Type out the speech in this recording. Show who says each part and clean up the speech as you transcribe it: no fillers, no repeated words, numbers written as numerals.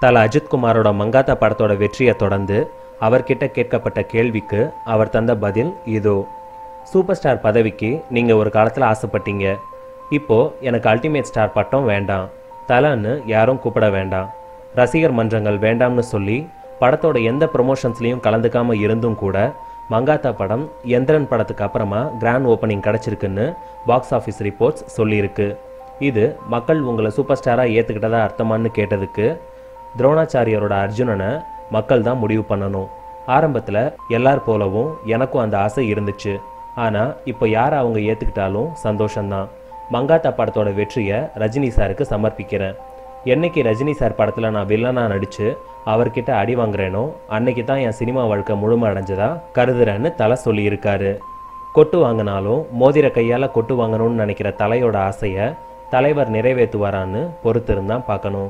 Speaker 1: தல அஜித்குமாரோட மங்காத்தா படத்தோட வெற்றியை தொடர்ந்து அவர்கிட்ட கேட்கப்பட்ட கேள்விக்கு அவர் தந்த பதில் இதோ. சூப்பர் ஸ்டார் பதவிக்கு நீங்கள் ஒரு காலத்தில் ஆசைப்பட்டீங்க. இப்போது எனக்கு அல்டிமேட் ஸ்டார் பட்டம் வேண்டாம், தலன்னு யாரும் கூப்பிட வேண்டாம், ரசிகர் மன்றங்கள் வேண்டாம்னு சொல்லி படத்தோட எந்த ப்ரொமோஷன்ஸ்லேயும் கலந்துக்காமல் இருந்தும் கூட மங்காத்தா படம் எந்திரன் படத்துக்கு அப்புறமா கிராண்ட் ஓப்பனிங் கிடச்சிருக்குன்னு பாக்ஸ் ஆஃபீஸ் ரிப்போர்ட்ஸ் சொல்லியிருக்கு. இது மக்கள் உங்களை சூப்பர் ஸ்டாராக ஏற்றுக்கிட்டதா அர்த்தமானு கேட்டதுக்கு துரோணாச்சாரியரோட அர்ஜுனனை மக்கள் தான் முடிவு பண்ணணும். ஆரம்பத்தில் எல்லார் போலவும் எனக்கும் அந்த ஆசை இருந்துச்சு. ஆனால் இப்போ யாரை அவங்க ஏற்றுக்கிட்டாலும் சந்தோஷம்தான். மங்காத்தா படத்தோட வெற்றியை ரஜினி சாருக்கு சமர்ப்பிக்கிறேன். என்னைக்கு ரஜினி சார் படத்தில் நான் வில்லனாக நடித்து அவர்கிட்ட அடி வாங்குறேனோ அன்னைக்கு தான் என் சினிமா வாழ்க்கை முழுமை அடைஞ்சதா கருதுறேன்னு தலை சொல்லியிருக்காரு. கொட்டு வாங்கினாலும் மோதிர கையால் கொட்டு வாங்கணும்னு நினைக்கிற தலையோட ஆசையை தலைவர் நிறைவேற்றுவாரான்னு பொறுத்திருந்தான் பார்க்கணும்.